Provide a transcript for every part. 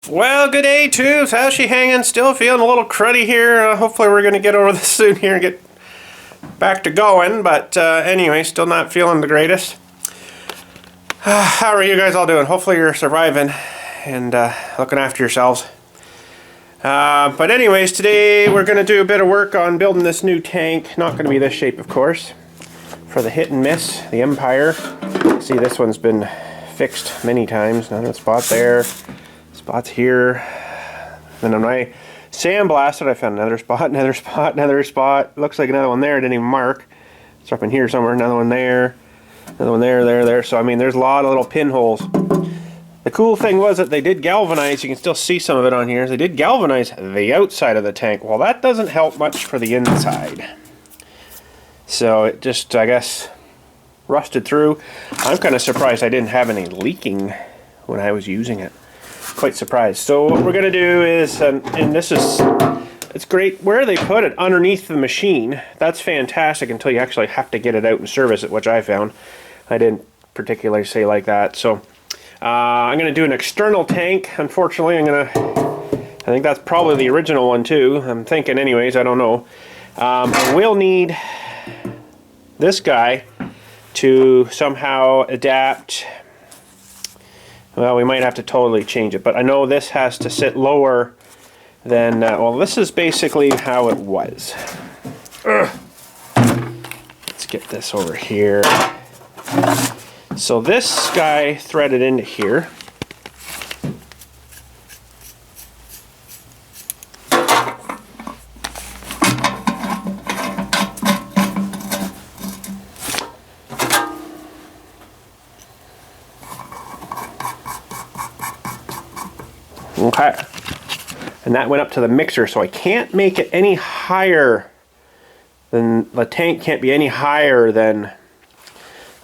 Well, good day, tubes. How's she hanging? Still feeling a little cruddy here. Hopefully we're going to get over this soon here and get back to going. But anyway, still not feeling the greatest. How are you guys all doing? Hopefully you're surviving and looking after yourselves. But anyways, today we're going to do a bit of work on building this new tank. Not going to be this shape, of course. For the hit and miss, the Empire. See, this one's been fixed many times. Another spot there. Spots here. Then when I sandblasted, I found another spot, another spot, another spot. Looks like another one there. I didn't even mark. It's up in here somewhere. Another one there. Another one there, there. So I mean, there's a lot of little pinholes. The cool thing was that they did galvanize. You can still see some of it on here. They did galvanize the outside of the tank. Well, that doesn't help much for the inside. So it just, I guess, rusted through. I'm kind of surprised I didn't have any leaking when I was using it. Quite surprised. So what we're going to do is, and this is, it's great where they put it underneath the machine. That's fantastic until you actually have to get it out and service it, which I found. I didn't particularly say like that. So I'm going to do an external tank. Unfortunately, I think that's probably the original one too. I'm thinking anyways, I don't know. We'll need this guy to somehow adapt. Well, we might have to totally change it, but I know this has to sit lower than, well, this is basically how it was. Let's get this over here. So this guy threaded into here. Okay, and that went up to the mixer, so I can't make it any higher than, the tank can't be any higher than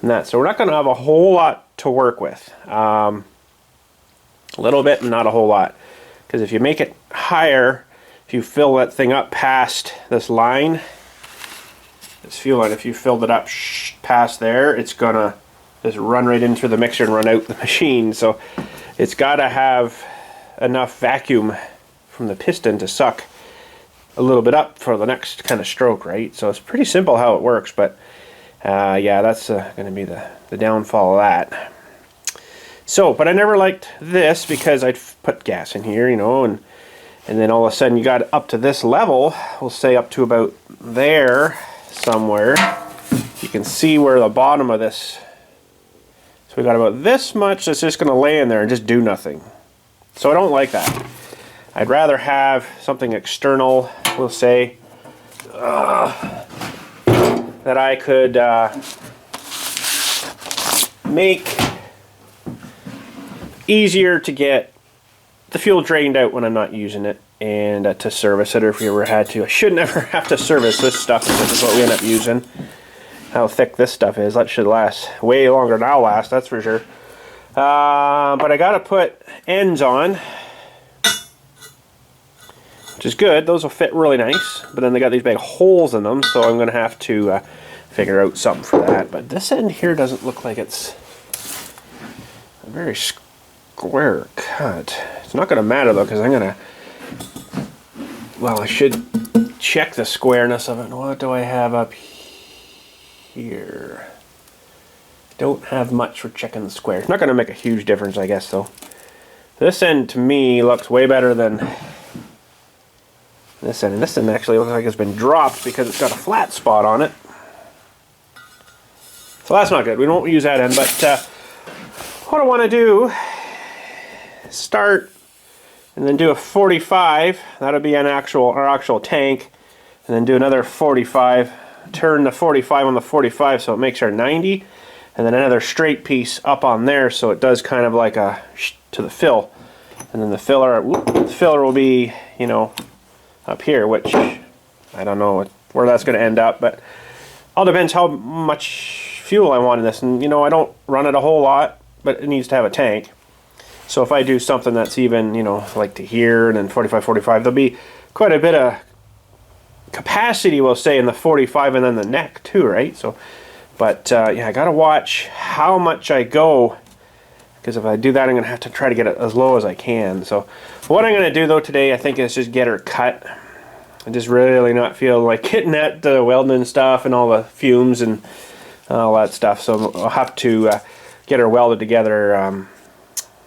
that. So we're not going to have a whole lot to work with. A little bit, not a whole lot. Because if you make it higher, if you fill that thing up past this line, this fuel line, if you filled it up past there, it's going to just run right into the mixer and run out the machine. So it's got to have enough vacuum from the piston to suck a little bit up for the next kind of stroke, right? So it's pretty simple how it works, but yeah, that's going to be the downfall of that. So, but I never liked this because I'd put gas in here, you know, and then all of a sudden you got up to this level, we'll say up to about there somewhere. You can see where the bottom of this, so we got about this much that's just going to lay in there and just do nothing. So I don't like that. I'd rather have something external, we'll say, that I could make easier to get the fuel drained out when I'm not using it, and to service it, or if we ever had to. I should never have to service this stuff, because this is what we end up using. How thick this stuff is, that should last way longer than I'll last, that's for sure. But I gotta put ends on, which is good. Those will fit really nice, but then they got these big holes in them, so I'm gonna have to figure out something for that. But this end here doesn't look like it's a very square cut. It's not gonna matter though, because I'm gonna, well, I should check the squareness of it. What do I have up here? Don't have much for checking the square. It's not going to make a huge difference, I guess, though. This end, to me, looks way better than this end. And this end actually looks like it's been dropped because it's got a flat spot on it. So that's not good. We won't use that end. But what I want to do is start and then do a 45. That'll be our actual tank. And then do another 45. Turn the 45 on the 45 so it makes our 90. And then another straight piece up on there, so it does kind of like a to the fill. And then the filler will be, you know, up here, which I don't know where that's going to end up, but all depends how much fuel I want in this. And you know, I don't run it a whole lot, but it needs to have a tank. So if I do something that's even, you know, like to here and then 45, 45, there'll be quite a bit of capacity, we'll say, in the 45 and then the neck too, right? So, but yeah, I gotta watch how much I go because if I do that, I'm going to have to try to get it as low as I can. So what I'm going to do though today, I think, is just get her cut. I just really not feel like getting at the welding and stuff and all the fumes and all that stuff. So I'll have to get her welded together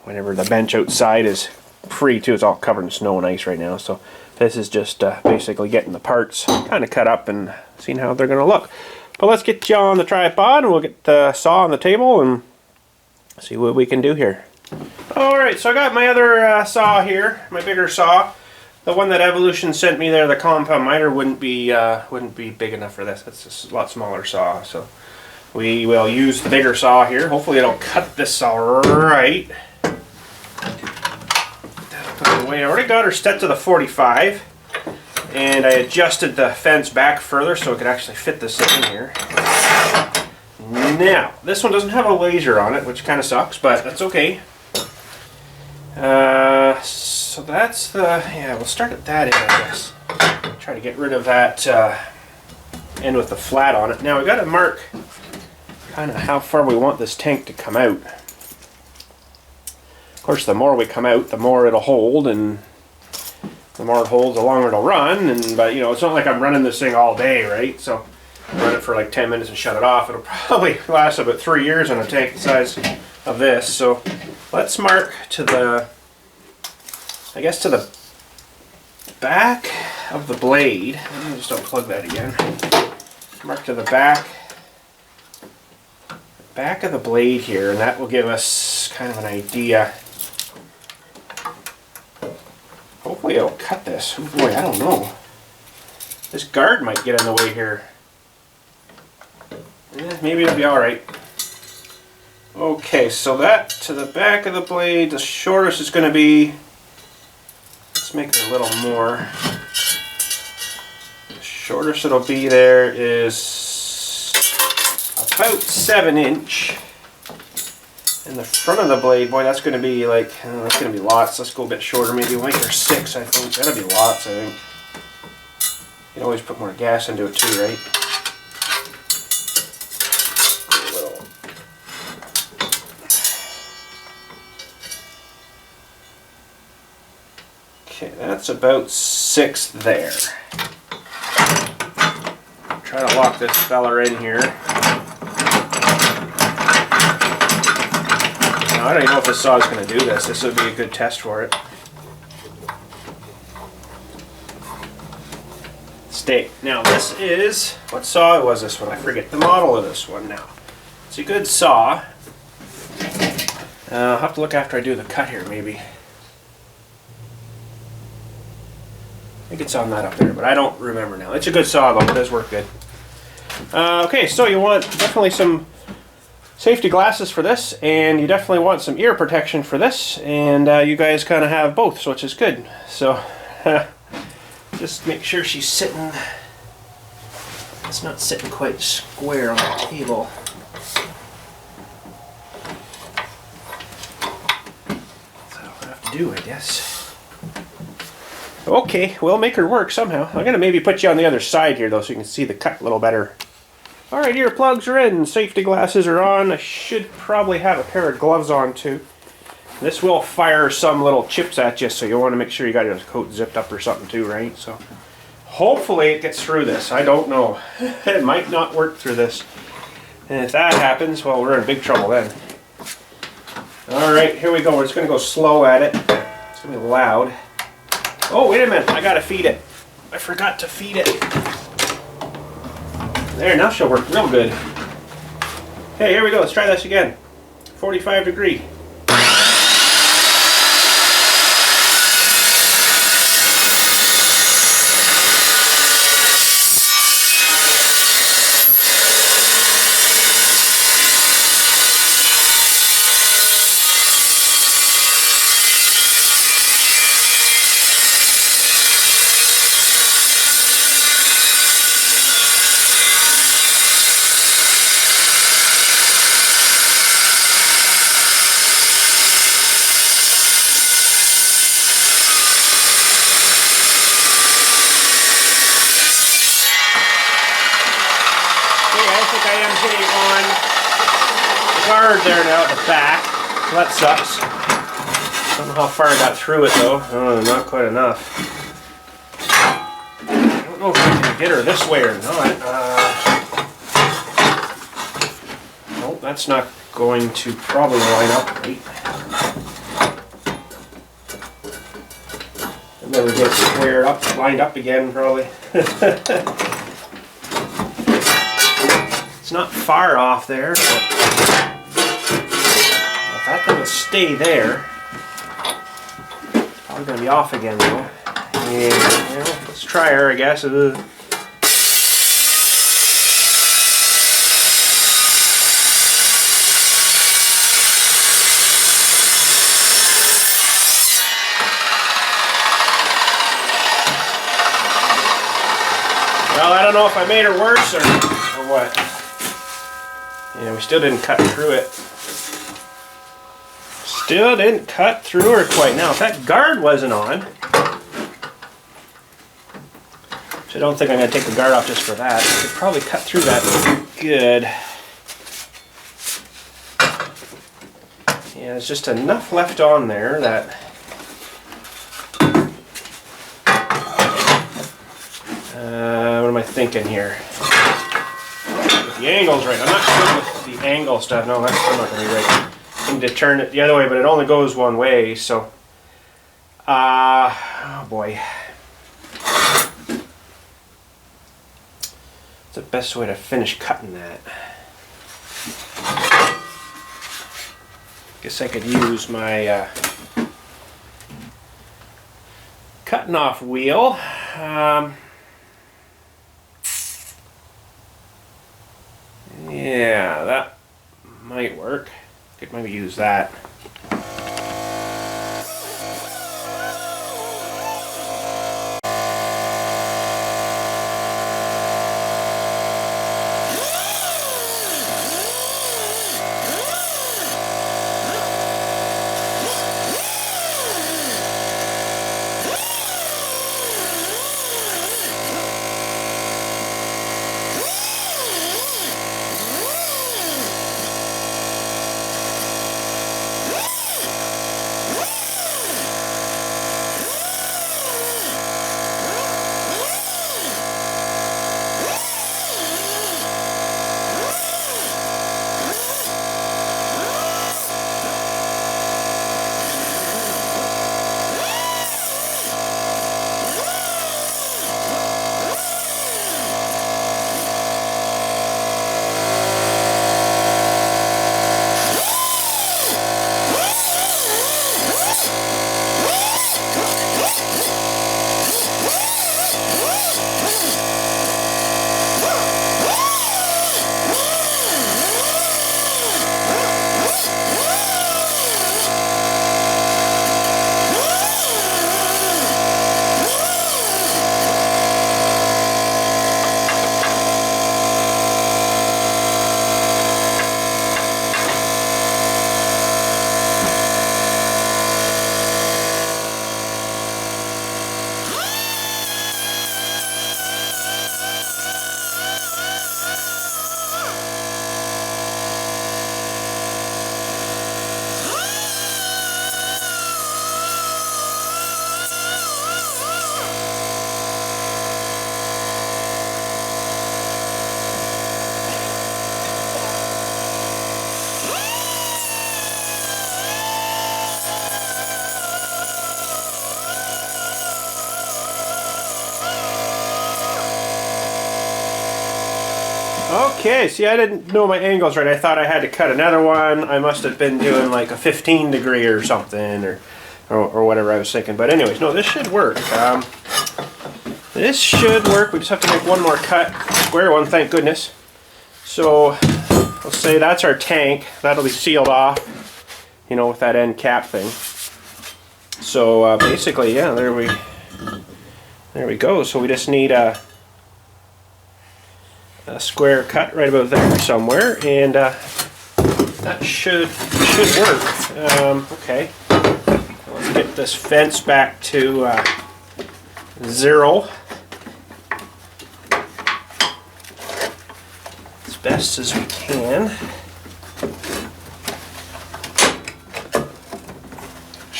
whenever the bench outside is free too. It's all covered in snow and ice right now. So this is just basically getting the parts kind of cut up and seeing how they're going to look. But let's get you on the tripod and we'll get the saw on the table and see what we can do here. Alright, so I got my other saw here, my bigger saw. The one that Evolution sent me there, the compound miter, wouldn't be big enough for this. It's just a lot smaller saw, so we will use the bigger saw here. Hopefully it'll cut this saw right. I already got her set to the 45, and I adjusted the fence back further so it could actually fit this in here. Now, this one doesn't have a laser on it, which kind of sucks, but that's okay. So that's the, yeah, we'll start at that end, I guess. Try to get rid of that end with the flat on it. Now we got to mark kind of how far we want this tank to come out. Of course, the more we come out, the more it'll hold, and the more it holds, the longer it'll run. And but you know, it's not like I'm running this thing all day, right? So run it for like 10 minutes and shut it off. It'll probably last about 3 years on a tank the size of this. So let's mark to the, I guess, to the back of the blade. Let me just unplug that again. Mark to the back of the blade here, and that will give us kind of an idea. Hopefully it'll cut this. Oh boy, I don't know. This guard might get in the way here. Maybe it'll be alright. Okay, so that to the back of the blade, the shortest is going to be, let's make it a little more. The shortest it'll be there is about 7 inch. And the front of the blade, boy, that's going to be like, that's going to be lots. Let's go a bit shorter, maybe we'll make her 6, I think. That'll be lots, I think. You can always put more gas into it too, right? Okay, that's about 6 there. Try to lock this fella in here. Now, I don't even know if this saw is going to do this. This would be a good test for it. Stay. Now this is, what saw was this one? I forget the model of this one now. It's a good saw. I'll have to look after I do the cut here, maybe. I think it's on that up there, but I don't remember now. It's a good saw though, it does work good. Okay, so you want definitely some safety glasses for this, and you definitely want some ear protection for this, and you guys kind of have both, so which is good. So just make sure she's sitting, it's not sitting quite square on the table. So I'll have to do, I guess. Okay, we'll make her work somehow. I'm going to maybe put you on the other side here though so you can see the cut a little better. Alright, earplugs are in, safety glasses are on. I should probably have a pair of gloves on too. This will fire some little chips at you, so you want to make sure you got your coat zipped up or something too, right? So hopefully it gets through this. I don't know. It might not work through this. And if that happens, well, we're in big trouble then. Alright, here we go. We're just going to go slow at it. It's going to be loud. Oh, wait a minute. I got to feed it. I forgot to feed it. There, now she'll work real good. Okay, here we go. Let's try this again. 45 degree. I am hitting on the guard there now at the back. So that sucks. Don't know how far I got through it though. Oh, not quite enough. I don't know if I can get her this way or not. Nope, that's not going to probably line up right. I'll never get squared up, lined up again probably. It's not far off there, but if that thing will stay there, it's probably going to be off again though. And well, let's try her, I guess. Well, I don't know if I made her worse or what. Yeah, we still didn't cut through it. Still didn't cut through her quite. Now, if that guard wasn't on, which I don't think I'm going to take the guard off just for that, I could probably cut through that good. Yeah, there's just enough left on there that what am I thinking here? If the angle's right. I'm not good with the angle stuff. No, that's still not going to be right. I need to turn it the other way, but it only goes one way, so... oh boy. What's the best way to finish cutting that? Guess I could use my cutting off wheel. Yeah, that might work. Could maybe use that. Okay, see, I didn't know my angles right. I thought I had to cut another one. I must have been doing like a 15 degree or something, or whatever I was thinking. But anyways, no, this should work. This should work. We just have to make one more cut, square one, thank goodness. So let's say that's our tank. That'll be sealed off, you know, with that end cap thing. So basically, yeah, there we go. So we just need a square cut right about there somewhere, and that should work. Okay, let's get this fence back to 0 as best as we can.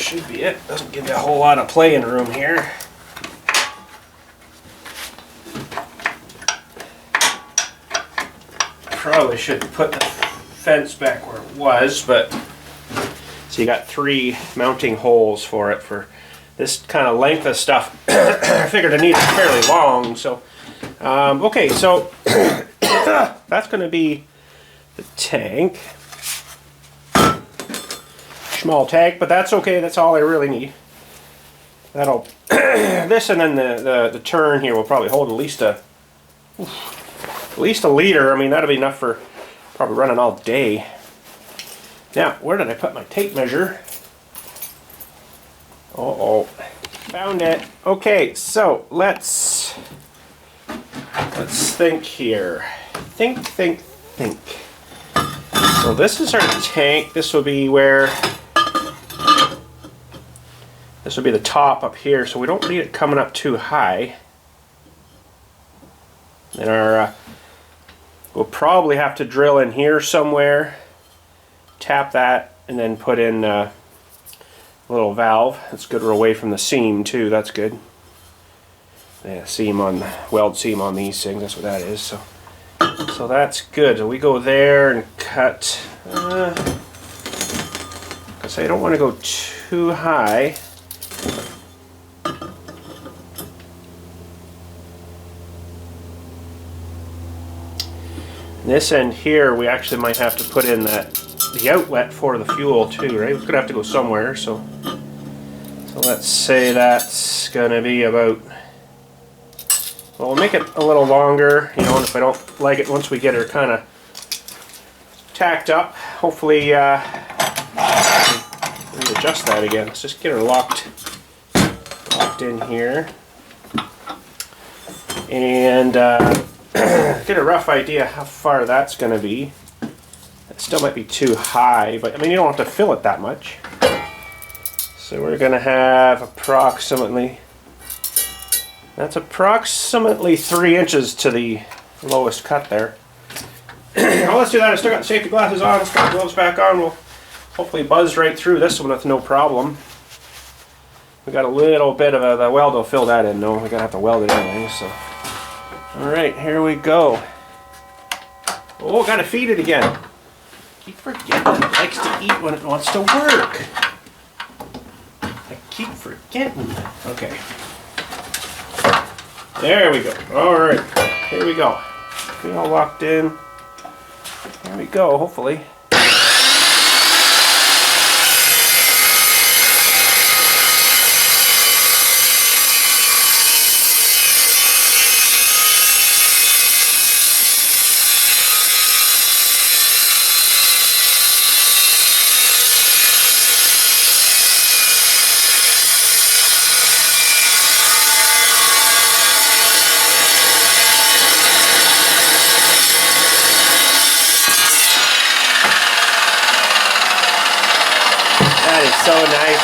should be it. Doesn't give you a whole lot of playing room here. Probably should put the fence back where it was, but so you got 3 mounting holes for it for this kind of length of stuff. I figured I needed fairly long, so okay, so that's going to be the tank. Small tank, but that's okay. That's all I really need. That'll this and then the turn here will probably hold at least a liter. I mean, that'll be enough for probably running all day. Now, where did I put my tape measure? Uh-oh, found it. Okay, so let's think here. Think. So this is our tank. This will be where. This will be the top up here, so we don't need it coming up too high. And our we'll probably have to drill in here somewhere, tap that, and then put in a little valve. That's good. We're away from the seam too. That's good. Yeah, seam on weld seam on these things. That's what that is. So that's good. So we go there and cut. Because I don't want to go too high. This end here, we actually might have to put in the outlet for the fuel too, right? We're gonna have to go somewhere, so let's say that's gonna be about. Well, we'll make it a little longer, you know. And if I don't like it, once we get her kind of tacked up, hopefully adjust that again. Let's just get her locked in here, and get a rough idea how far that's going to be. It still might be too high, but I mean, you don't have to fill it that much. So we're going to have approximately, that's approximately 3 inches to the lowest cut there. Well, let's do that. I still got the safety glasses on. Let's got the gloves back on. We'll hopefully buzz right through this one with no problem. We got a little bit of the weld will fill that in. No, we're gonna have to weld it anyway. So, all right, here we go. Oh, gotta feed it again. Keep forgetting it likes to eat when it wants to work. I keep forgetting. Okay. There we go. All right, here we go. We all locked in. There we go. Hopefully. So nice.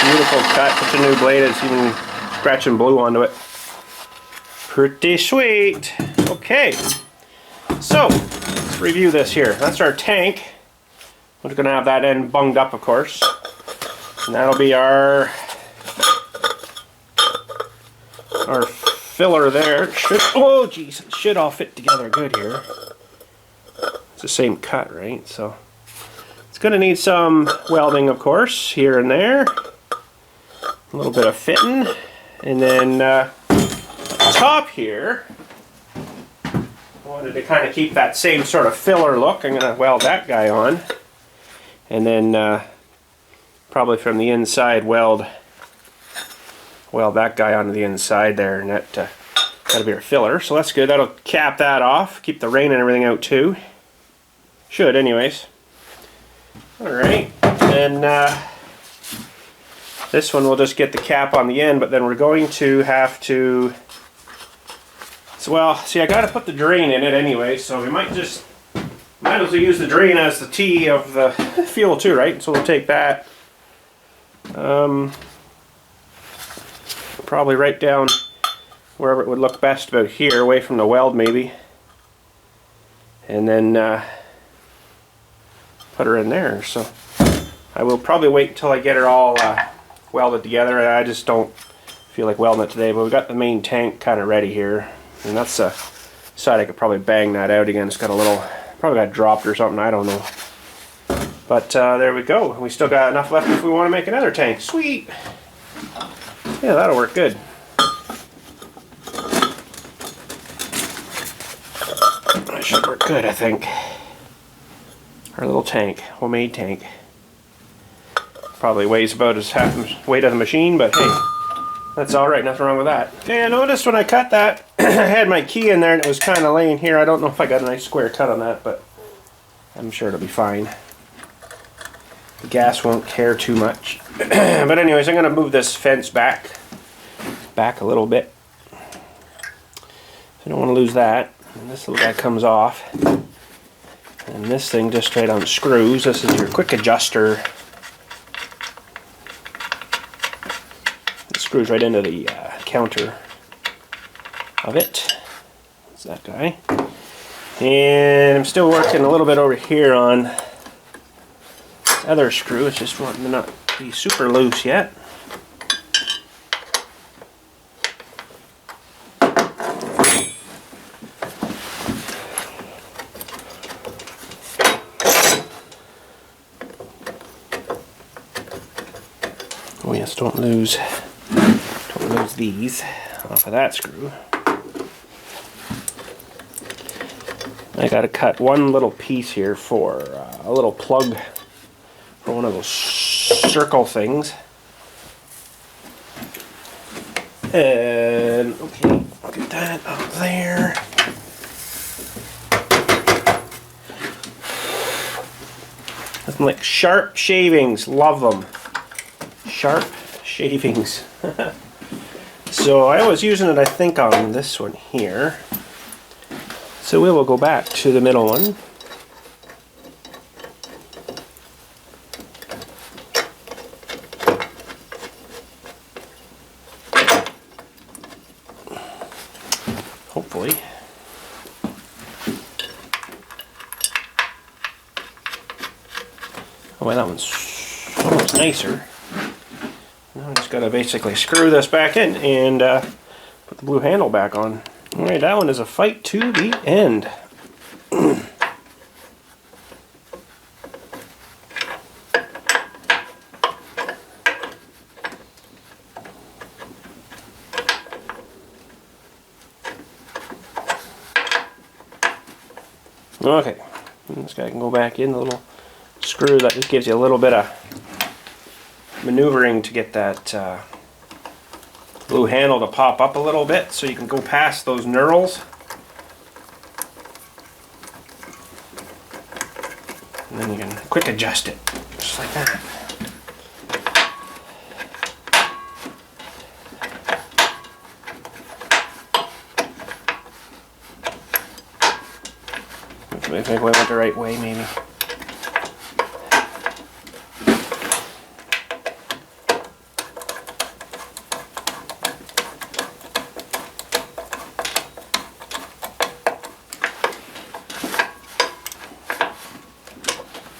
Beautiful cut. Such a new blade. It's even scratching blue onto it. Pretty sweet. Okay. So, let's review this here. That's our tank. We're going to have that end bunged up, of course. And that'll be our filler there. It should, oh, geez. It should all fit together good here. It's the same cut, right? So. Going to need some welding, of course, here and there. A little bit of fitting. And then top here, I wanted to kind of keep that same sort of filler look. I'm going to weld that guy on. And then probably from the inside weld that guy onto the inside there. And that'll be our filler. So that's good. That'll cap that off. Keep the rain and everything out too. Should anyways. Alright, and this one we'll just get the cap on the end, but then we're going to have to, well, see, I got to put the drain in it anyway, so we might as well use the drain as the T of the fuel too, right? So we'll take that, probably right down wherever it would look best, about here, away from the weld maybe, and then put her in there. So I will probably wait until I get her all welded together. I just don't feel like welding it today, but we've got the main tank kind of ready here. And that's the side I could probably bang that out again. It's got a little, probably got dropped or something, I don't know. But there we go. We still got enough left if we want to make another tank. Sweet! Yeah, that'll work good. That should work good, I think. Our little tank, homemade tank. Probably weighs about as half the weight of the machine, but hey, that's alright, nothing wrong with that. Okay, I noticed when I cut that, I had my key in there and it was kind of laying here. I don't know if I got a nice square cut on that, but I'm sure it'll be fine. The gas won't care too much. But anyways, I'm going to move this fence back a little bit. So I don't want to lose that. And this little guy comes off. And this thing just straight unscrews. This is your quick adjuster. It screws right into the counter of it. That's that guy. And I'm still working a little bit over here on this other screw. It's just wanting to not be super loose yet. Oh yes, don't lose these off of that screw. I got to cut one little piece here for a little plug for one of those circle things. And okay, get that up there. Nothing like sharp shavings, love them. Sharp shavings. So I was using it, I think, on this one here. So we will go back to the middle one. Hopefully. Oh, well, that one's so much nicer. Now I just got to basically screw this back in and put the blue handle back on. Alright, that one is a fight to the end. Okay, this guy can go back in, the little screw that just gives you a little bit of maneuvering to get that blue handle to pop up a little bit so you can go past those knurls. And then you can quick adjust it, just like that. I think we went the right way, maybe.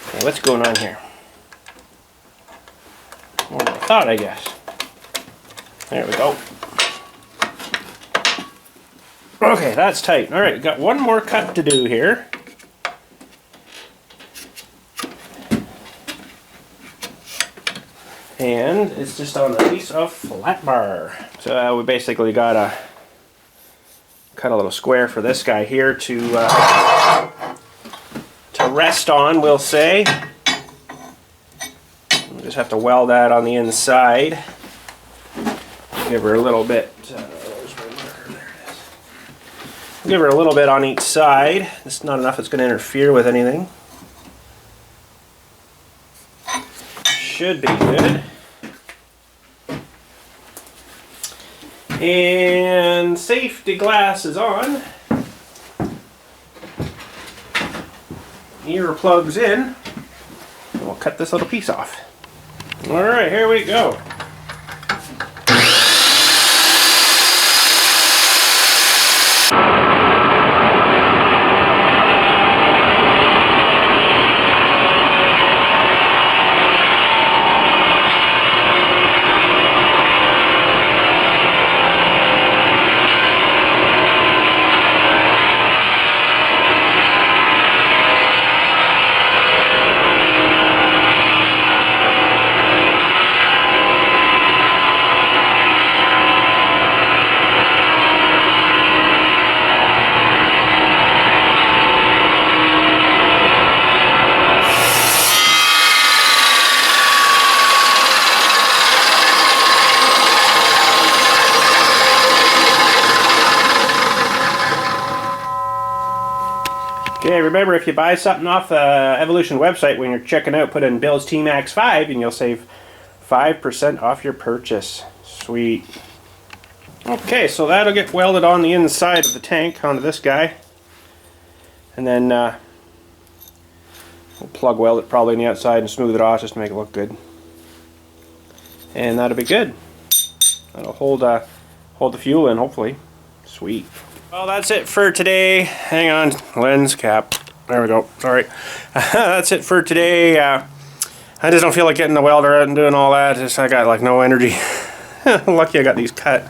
Okay, what's going on here? More than I thought, I guess. There we go. Okay, that's tight. Alright, got one more cut to do here. And it's just on a piece of flat bar. So we basically got to cut a little square for this guy here to rest on, we'll say. We'll just have to weld that on the inside. Give her a little bit. Where's my marker? There it is. Give her a little bit on each side. It's not enough. It's going to interfere with anything. Should be good. And safety glass is on. Ear plugs in. And we'll cut this little piece off. Alright, here we go. Okay, remember if you buy something off the Evolution website when you're checking out, put in BILLSTMAXX 5 and you'll save 5% off your purchase. Sweet. Okay, so that'll get welded on the inside of the tank onto this guy. And then we'll plug weld it probably on the outside and smooth it off just to make it look good. And that'll be good. That'll hold the fuel in, hopefully. Sweet. Well, that's it for today. Hang on, lens cap. There we go. Sorry. That's it for today. I just don't feel like getting the welder out and doing all that. I got like no energy. Lucky I got these cut.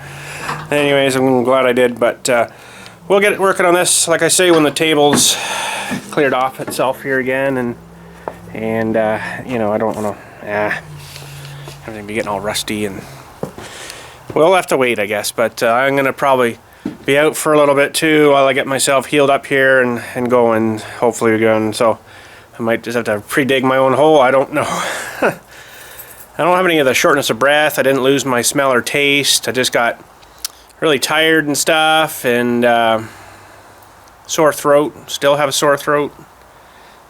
Anyways, I'm glad I did. But we'll get working on this, like I say, when the table's cleared off itself here again, and you know, I don't want to everything be getting all rusty, and we'll have to wait, I guess. But I'm gonna probably be out for a little bit too while I get myself healed up here and going. Hopefully we're going. So I might just have to pre-dig my own hole. I don't know. I don't have any of the shortness of breath. I didn't lose my smell or taste. I just got really tired and stuff, and sore throat. Still have a sore throat.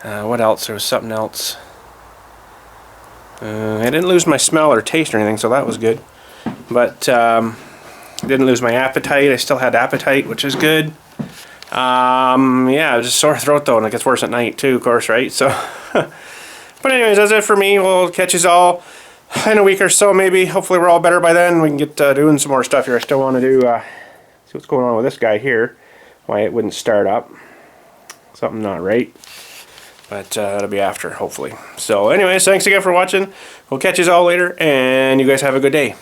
What else? There was something else. I didn't lose my smell or taste or anything, so that was good. But didn't lose my appetite. I still had appetite, which is good. Yeah, just sore throat though, and it gets worse at night too, of course, right? So, but anyways, that's it for me. We'll catch you all in a week or so, maybe. Hopefully we're all better by then. We can get doing some more stuff here. I still want to do, see what's going on with this guy here. Why it wouldn't start up. Something not right. But it'll be after, hopefully. So anyways, thanks again for watching. We'll catch you all later, and you guys have a good day.